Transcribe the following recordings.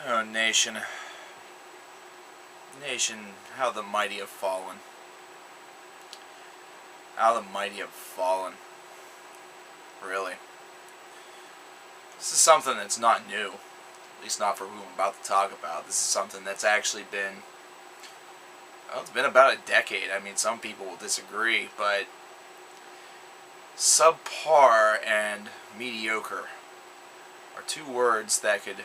Oh, nation. Nation, how the mighty have fallen. How the mighty have fallen. Really. This is something that's not new. At least not for who I'm about to talk about. This is something that's actually been... well, it's been about a decade. I mean, some people will disagree, but... subpar and mediocre are two words that could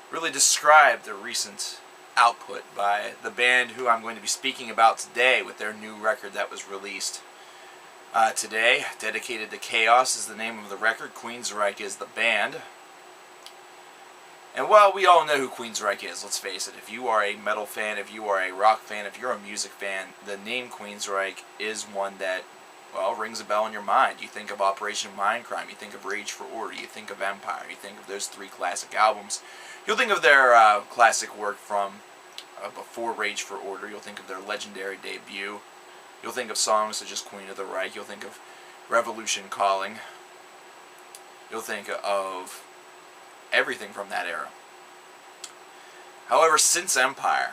really describe the recent output by the band who I'm going to be speaking about today with their new record that was released today. Dedicated to Chaos is the name of the record. Queensryche is the band. And while we all know who Queensryche is, let's face it, if you are a metal fan, if you are a rock fan, if you're a music fan, the name Queensryche is one that, well, rings a bell in your mind. You think of Operation Mindcrime, you think of Rage for Order, you think of Empire, you think of those three classic albums. You'll think of their classic work from before Rage for Order. You'll think of their legendary debut. You'll think of songs such as Queen of the Reich. You'll think of Revolution Calling. You'll think of everything from that era. However, since Empire,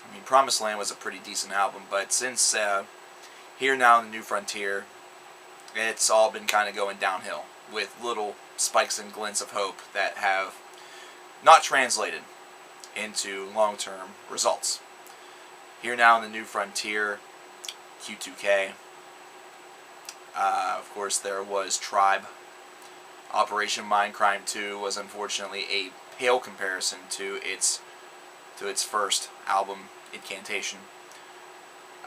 I mean, Promised Land was a pretty decent album, but since Here Now in the New Frontier, it's all been kind of going downhill with little spikes and glints of hope that have not translated into long-term results. Here Now in the New Frontier, Q2K, of course there was Tribe. Operation Mindcrime 2 was unfortunately a pale comparison to its first album, Incantation.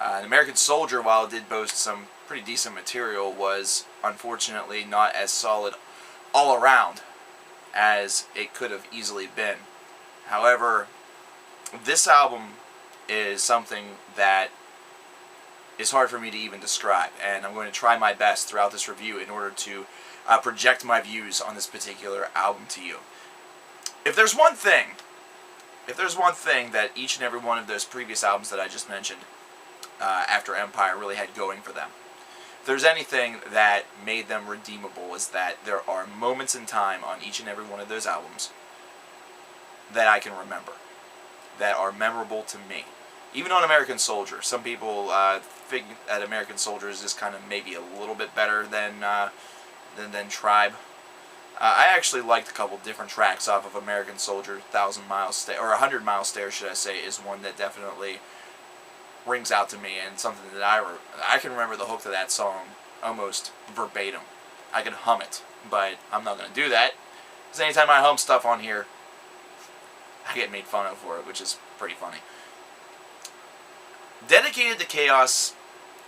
An American Soldier, while it did boast some pretty decent material, was unfortunately not as solid all around as it could have easily been. However, this album is something that is hard for me to even describe, and I'm going to try my best throughout this review in order to project my views on this particular album to you. If there's one thing that each and every one of those previous albums that I just mentioned after Empire really had going for them, if there's anything that made them redeemable, is that there are moments in time on each and every one of those albums that I can remember, that are memorable to me. Even on American Soldier, some people think that American Soldier is just kind of maybe a little bit better than Tribe. I actually liked a couple different tracks off of American Soldier. 1,000 Mile Stare, or 100 Mile Stare, should I say, is one that definitely rings out to me, and something that I can remember the hook to that song almost verbatim. I can hum it, but I'm not going to do that, because anytime I hum stuff on here, I get made fun of for it, which is pretty funny. Dedicated to Chaos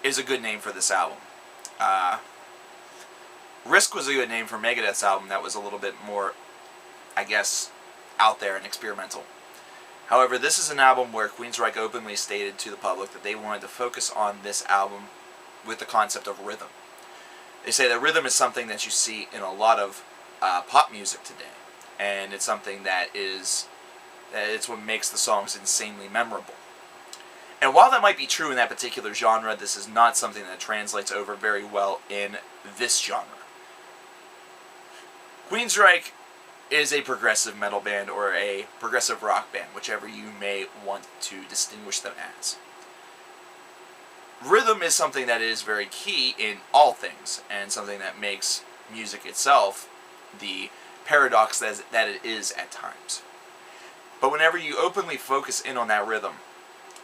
is a good name for this album. Risk was a good name for Megadeth's album that was a little bit more, I guess, out there and experimental. However, this is an album where Queensryche openly stated to the public that they wanted to focus on this album with the concept of rhythm. They say that rhythm is something that you see in a lot of pop music today, and it's something it's what makes the songs insanely memorable. And while that might be true in that particular genre, this is not something that translates over very well in this genre. Queensryche is a progressive metal band or a progressive rock band, whichever you may want to distinguish them as. Rhythm is something that is very key in all things, and something that makes music itself the paradox that it is at times. But whenever you openly focus in on that rhythm,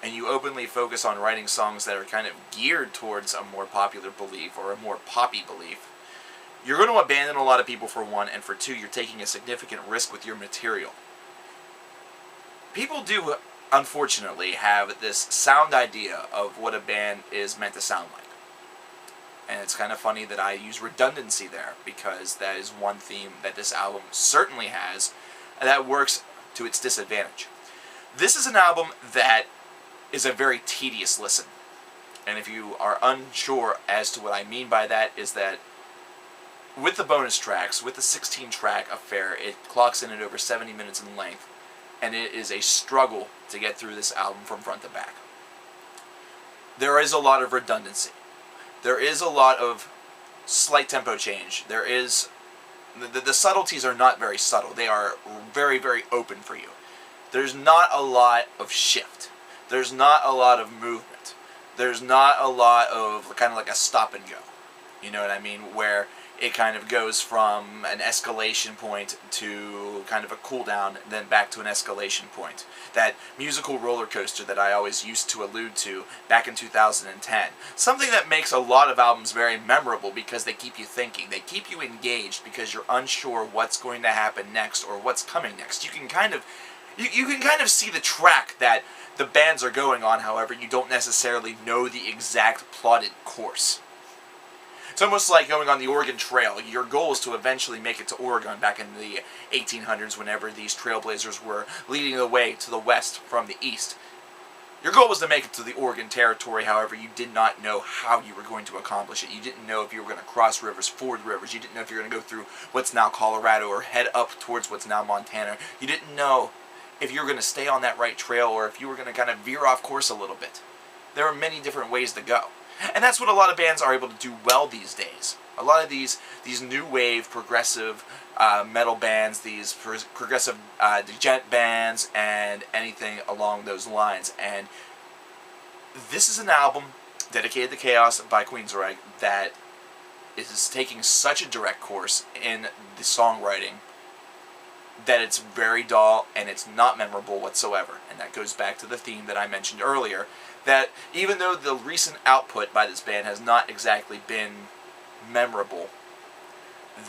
and you openly focus on writing songs that are kind of geared towards a more popular belief or a more poppy belief, you're going to abandon a lot of people, for one, and for two, you're taking a significant risk with your material. People do, unfortunately, have this sound idea of what a band is meant to sound like. And it's kind of funny that I use redundancy there, because that is one theme that this album certainly has, and that works to its disadvantage. This is an album that is a very tedious listen. And if you are unsure as to what I mean by that, is that with the bonus tracks, with the 16-track affair, it clocks in at over 70 minutes in length, and it is a struggle to get through this album from front to back. There is a lot of redundancy. There is a lot of slight tempo change. There is... The subtleties are not very subtle. They are very, very open for you. there's not a lot of shift. There's not a lot of movement. There's not a lot of kind of like a stop and go. You know what I mean? Where it kind of goes from an escalation point to kind of a cool down, then back to an escalation point. That musical roller coaster that I always used to allude to back in 2010. Something that makes a lot of albums very memorable because they keep you thinking. They keep you engaged because you're unsure what's going to happen next or what's coming next. You can kind of see the track that the bands are going on, however, you don't necessarily know the exact plotted course. It's almost like going on the Oregon Trail. Your goal is to eventually make it to Oregon back in the 1800s whenever these trailblazers were leading the way to the west from the east. Your goal was to make it to the Oregon Territory, however, you did not know how you were going to accomplish it. You didn't know if you were going to cross rivers, ford rivers. You didn't know if you were going to go through what's now Colorado or head up towards what's now Montana. You didn't know if you were going to stay on that right trail or if you were going to kind of veer off course a little bit. There are many different ways to go. And that's what a lot of bands are able to do well these days. A lot of these new wave, progressive metal bands, these progressive djent bands, and anything along those lines. And this is an album dedicated to Chaos by Queensryche that is taking such a direct course in the songwriting that it's very dull and it's not memorable whatsoever. And that goes back to the theme that I mentioned earlier, that even though the recent output by this band has not exactly been memorable,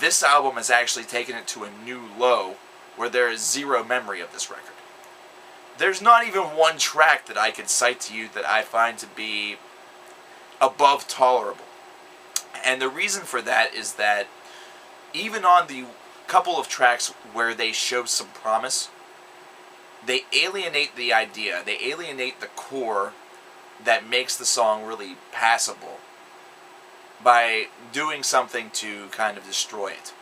this album has actually taken it to a new low where there is zero memory of this record. There's not even one track that I could cite to you that I find to be above tolerable. And the reason for that is that even on the couple of tracks where they show some promise, they alienate the idea, they alienate the core that makes the song really passable by doing something to kind of destroy it.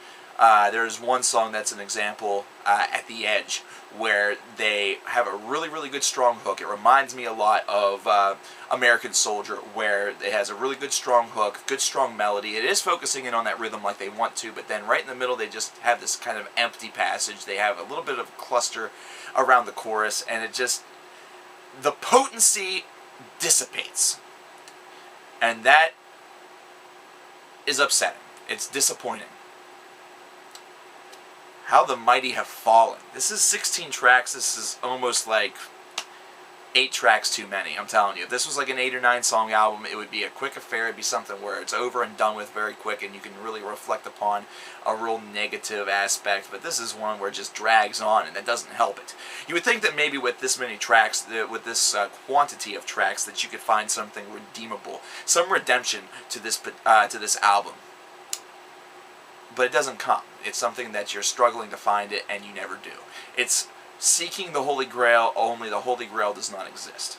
There's one song that's an example, At the Edge, where they have a really, really good strong hook. It reminds me a lot of American Soldier, where it has a really good strong hook, good strong melody. It is focusing in on that rhythm like they want to, but then right in the middle they just have this kind of empty passage. They have a little bit of cluster around the chorus, and it just, the potency dissipates. And that is upsetting. It's disappointing. How the Mighty Have Fallen. This is 16 tracks. This is almost like 8 tracks too many, I'm telling you. If this was like an 8 or 9 song album, it would be a quick affair. It'd be something where it's over and done with very quick and you can really reflect upon a real negative aspect. But this is one where it just drags on and that doesn't help it. You would think that maybe with this many tracks, with this quantity of tracks, that you could find something redeemable, some redemption to this album. But it doesn't come. It's something that you're struggling to find it and you never do. It's seeking the Holy Grail, only the Holy Grail does not exist.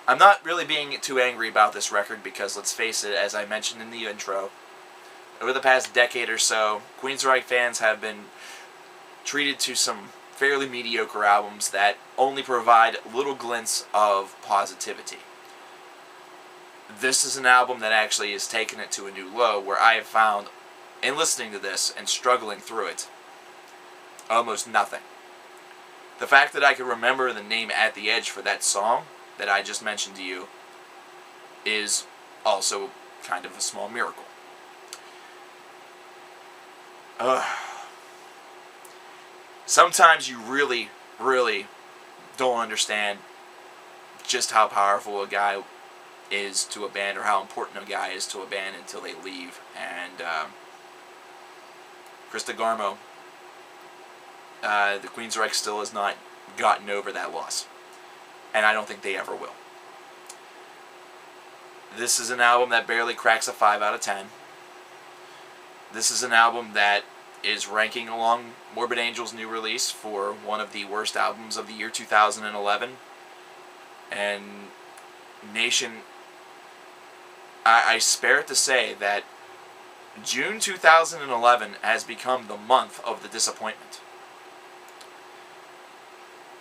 I'm not really being too angry about this record because, let's face it, as I mentioned in the intro, over the past decade or so, Queensryche fans have been treated to some fairly mediocre albums that only provide little glints of positivity. This is an album that actually has taken it to a new low, where I have found, in listening to this and struggling through it, almost nothing. The fact that I could remember the name At the Edge for that song that I just mentioned to you is also kind of a small miracle. Sometimes you really, really don't understand just how powerful a guy is to a band, or how important a guy is to a band, until they leave. And Krista Garmo, the Queensryche still has not gotten over that loss, and I don't think they ever will. This is an album that barely cracks a 5 out of 10. This is an album that is ranking along Morbid Angel's new release for one of the worst albums of the year 2011. And Nation, I spare it to say that June 2011 has become the month of the disappointment.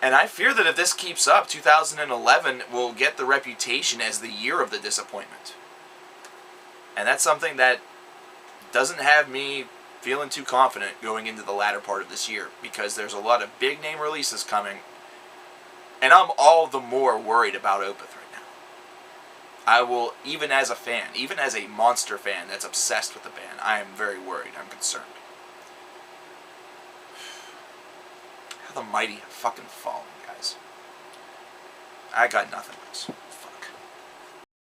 And I fear that if this keeps up, 2011 will get the reputation as the year of the disappointment. And that's something that doesn't have me feeling too confident going into the latter part of this year because there's a lot of big name releases coming, and I'm all the more worried about Opeth right now. I will, even as a fan, even as a monster fan that's obsessed with the band, I am very worried. I'm concerned. How the mighty have fucking fallen, guys. I got nothing else.